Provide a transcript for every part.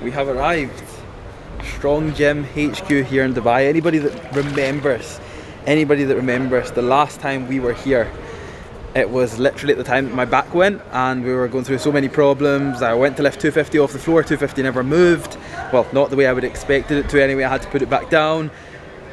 We have arrived. Strong Gym HQ here in Dubai. Anybody that remembers the last time we were here, it was literally at the time that my back went and we were going through so many problems. I went to lift 250 off the floor, 250 never moved. Well, not the way I would have expected it to anyway. I had to put it back down.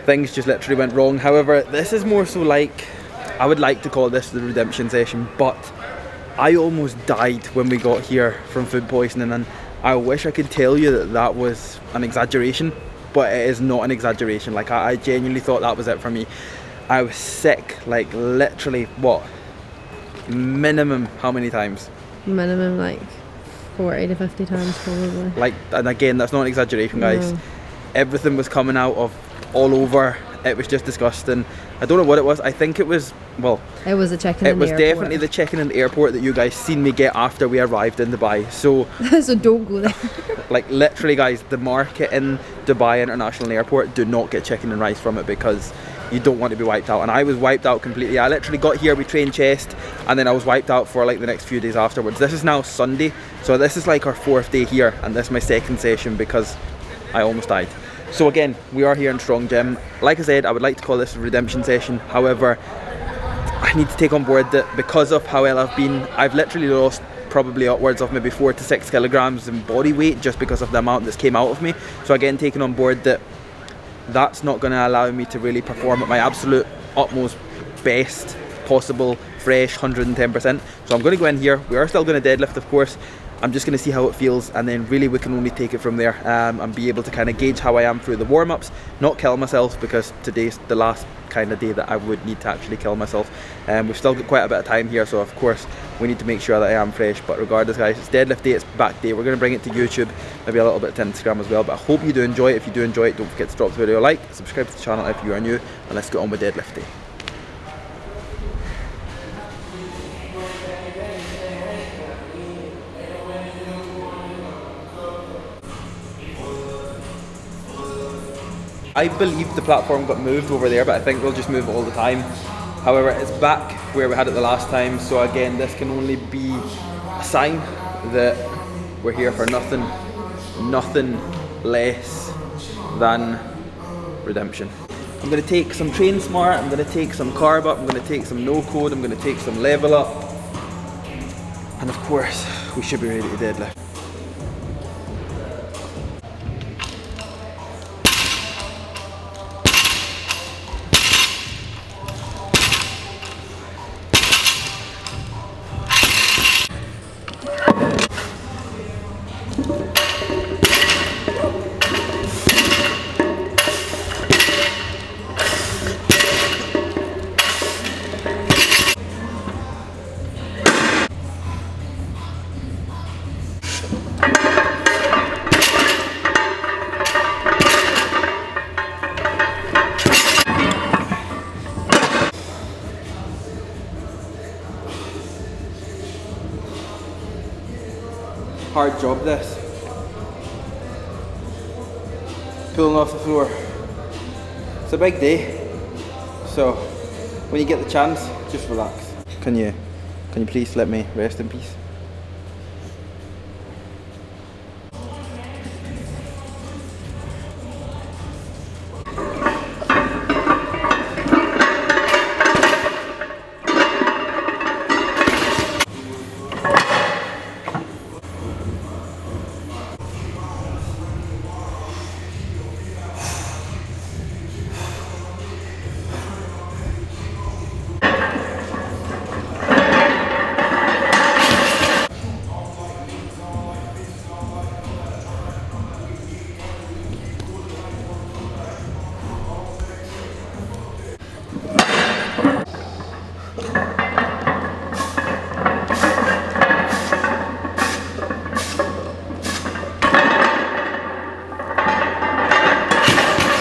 Things just literally went wrong. However, this is more so like, I would like to call this the redemption session, but I almost died when we got here from food poisoning, and I wish I could tell you that that was an exaggeration, but it is not an exaggeration. Like, I genuinely thought that was it for me. I was sick, like literally, what? Minimum how many times? Minimum like 40 to 50 times probably. Like, and again, that's not an exaggeration, guys. No. Everything was coming out of all over. It was just disgusting. I don't know what it was. I think it was, well, it was the check-in in the airport. It was definitely the check-in in the airport that you guys seen me get after we arrived in Dubai. So so don't go there. Like, literally, guys, the market in Dubai International Airport, do not get chicken and rice from it, because you don't want to be wiped out. And I was wiped out completely. I literally got here, we trained chest, and then I was wiped out for like the next few days afterwards. This is now Sunday, so this is like our 4th day here, and this is my 2nd session because I almost died. So again, we are here in Strong Gym. Like I said, I would like to call this a redemption session. However, I need to take on board that because of how ill I've been, I've literally lost probably upwards of maybe 4 to 6 kilograms in body weight just because of the amount that's came out of me. So again, taking on board that that's not going to allow me to really perform at my absolute utmost best possible, fresh 110%. So I'm going to go in here. We are still going to deadlift, of course. I'm just going to see how it feels, and then really we can only take it from there, and be able to kind of gauge how I am through the warm-ups, not kill myself, because today's the last kind of day that I would need to actually kill myself. We've still got quite a bit of time here, so of course we need to make sure that I am fresh. But regardless, guys, it's deadlift day, it's back day. We're going to bring it to YouTube, maybe a little bit to Instagram as well. But I hope you do enjoy it. If you do enjoy it, don't forget to drop the video a like, subscribe to the channel if you are new, and let's get on with deadlift day. I believe the platform got moved over there, but I think we'll just move it all the time. However, it's back where we had it the last time, so again, this can only be a sign that we're here for nothing less than redemption. I'm going to take some Train Smart, I'm going to take some Carb Up, I'm going to take some No Code, I'm going to take some Level Up, and of course, we should be ready to deadlift. Hard job this. Pulling off the floor. It's a big day, so when you get the chance, just relax. Can you please let me rest in peace?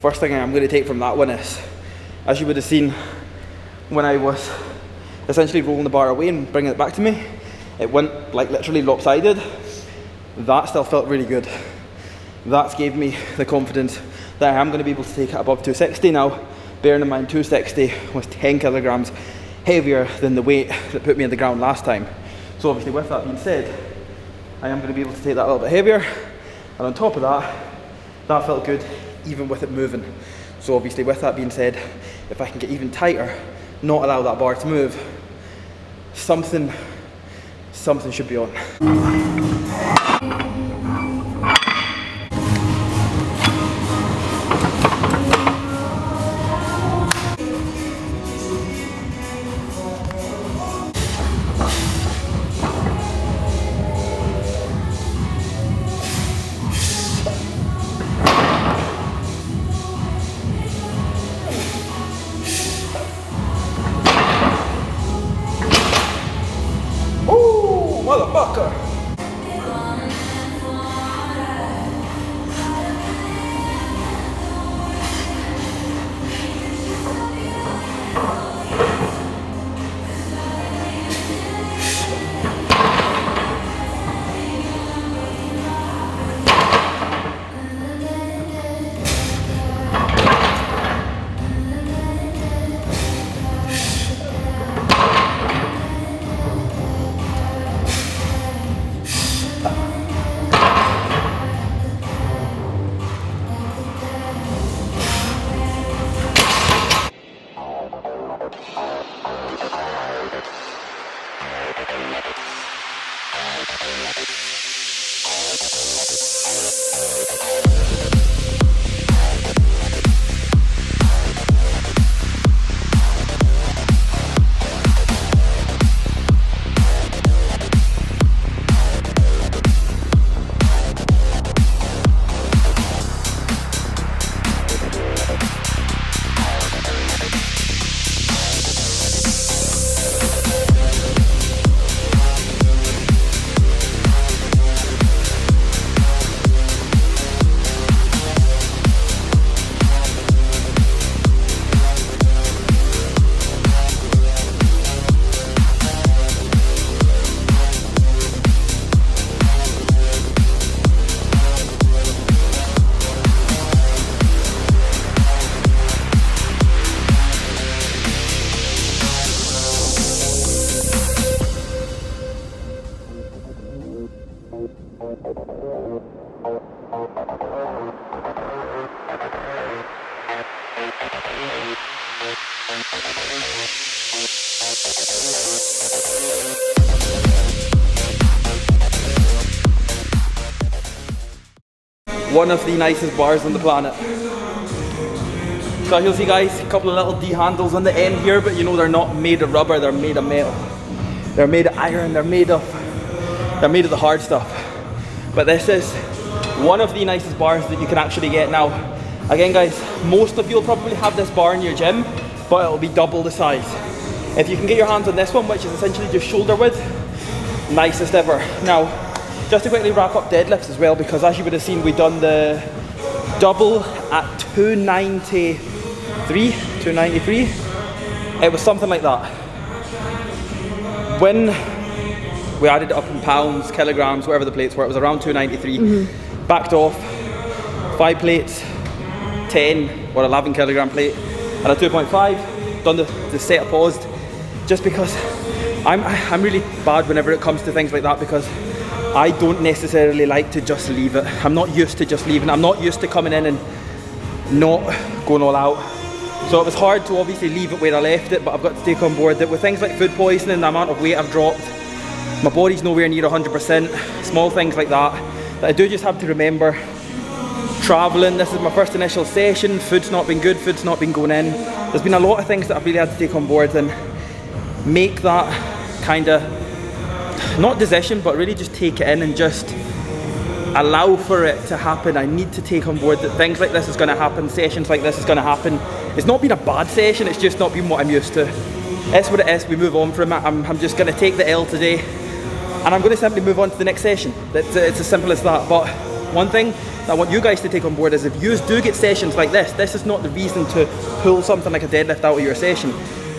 First thing I'm going to take from that one is, as you would have seen when I was essentially rolling the bar away and bringing it back to me, it went like literally lopsided. That still felt really good. That gave me the confidence that I am going to be able to take it above 260 now, bearing in mind 260 was 10 kilograms heavier than the weight that put me on the ground last time. So obviously, with that being said, I am going to be able to take that a little bit heavier, And on top of that, that felt good even with it moving. So obviously with that being said, if I can get even tighter, not allow that bar to move, something should be on. Motherfucker! One of the nicest bars on the planet. So you'll see guys, a couple of little D handles on the end here, but you know they're not made of rubber, they're made of metal. They're made of iron, they're made of the hard stuff. But this is one of the nicest bars that you can actually get now. Again guys, most of you will probably have this bar in your gym, but it'll be double the size. If you can get your hands on this one, which is essentially just shoulder width, nicest ever. Now, just to quickly wrap up deadlifts as well, because as you would have seen, we've done the double at 293. It was something like that. When we added it up in pounds, kilograms, whatever the plates were, it was around 293. Backed off, 5 plates, 10 or 11 kilogram plate, and a 2.5. Done the setup paused, just because I'm really bad whenever it comes to things like that, because I don't necessarily like to just leave it. I'm not used to just leaving. I'm not used to coming in and not going all out. So it was hard to obviously leave it where I left it, but I've got to take on board that with things like food poisoning, the amount of weight I've dropped, my body's nowhere near 100%, small things like that I do just have to remember. Traveling, this is my first initial session, food's not been good, food's not been going in. There's been a lot of things that I've really had to take on board and make that kind of, not decision, but really just take it in and just allow for it to happen. I need to take on board that things like this is going to happen, sessions like this is going to happen. It's not been a bad session, it's just not been what I'm used to. It's what it is, we move on from it. I'm just going to take the L today and I'm going to simply move on to the next session. It's as simple as that. But one thing that I want you guys to take on board is if you do get sessions like this is not the reason to pull something like a deadlift out of your session.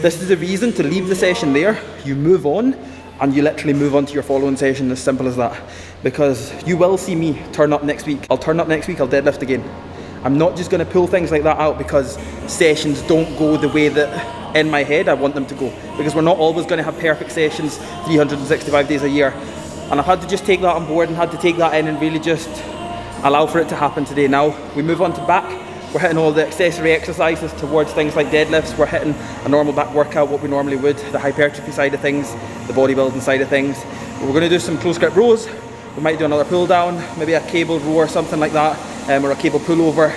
This is the reason to leave the session there, you move on, and you literally move on to your following session, as simple as that. Because you will see me turn up next week. I'll turn up next week, I'll deadlift again. I'm not just going to pull things like that out because sessions don't go the way that in my head I want them to go. Because we're not always going to have perfect sessions 365 days a year. And I've had to just take that on board and had to take that in and really just allow for it to happen today. Now we move on to back. We're hitting all the accessory exercises towards things like deadlifts. We're hitting a normal back workout, what we normally would, the hypertrophy side of things, the bodybuilding side of things. But we're going to do some close grip rows. We might do another pull down, maybe a cable row or something like that, or a cable pullover.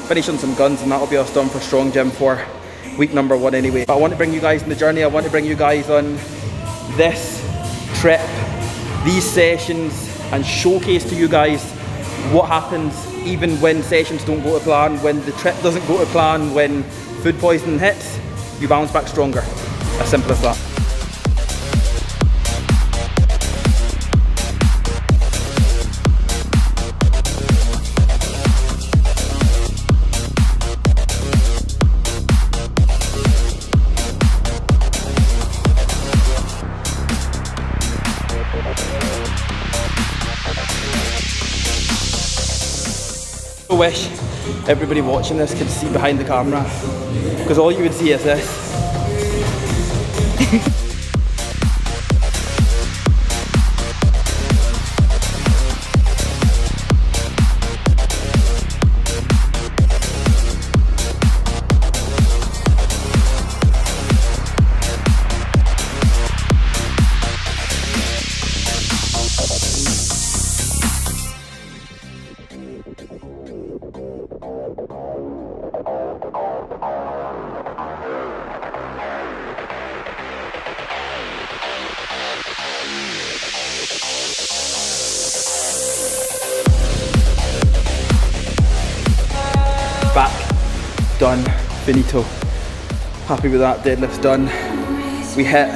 Finish on some guns, and that'll be us done for Strong Gym for week number 1 anyway. But I want to bring you guys on the journey. I want to bring you guys on this trip, these sessions, and showcase to you guys what happens even when sessions don't go to plan, when the trip doesn't go to plan, when food poisoning hits, you bounce back stronger. As simple as that. I wish everybody watching this could see behind the camera, because all you would see is this. Back, done, finito. Happy with that, deadlift's done. We hit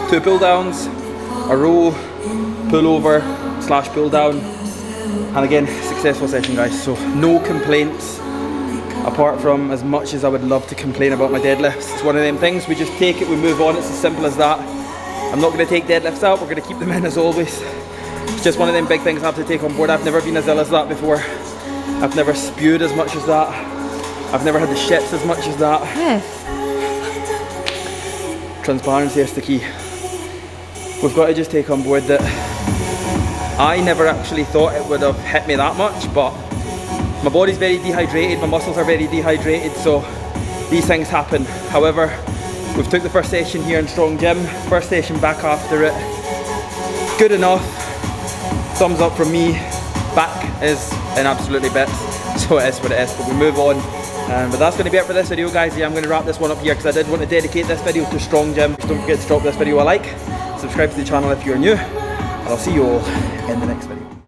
2 pull downs, a row, pull over / pull down, and again, successful session guys. So no complaints, apart from as much as I would love to complain about my deadlifts. It's one of them things, we just take it, we move on, it's as simple as that. I'm not going to take deadlifts out, we're going to keep them in as always. It's just one of them big things I have to take on board. I've never been as ill as that before. I've never spewed as much as that. I've never had the shits as much as that. Yes. Transparency is the key. We've got to just take on board that I never actually thought it would have hit me that much, but my body's very dehydrated, my muscles are very dehydrated, so these things happen. However, we've took the first session here in Strong Gym, first session back after it. Good enough. Thumbs up from me. Back is in absolutely bits, so it is what it is, but we move on. But that's going to be it for this video guys. Yeah, I'm going to wrap this one up here because I did want to dedicate this video to Strong Gym. Don't forget to drop this video a like, subscribe to the channel if you're new, and I'll see you all in the next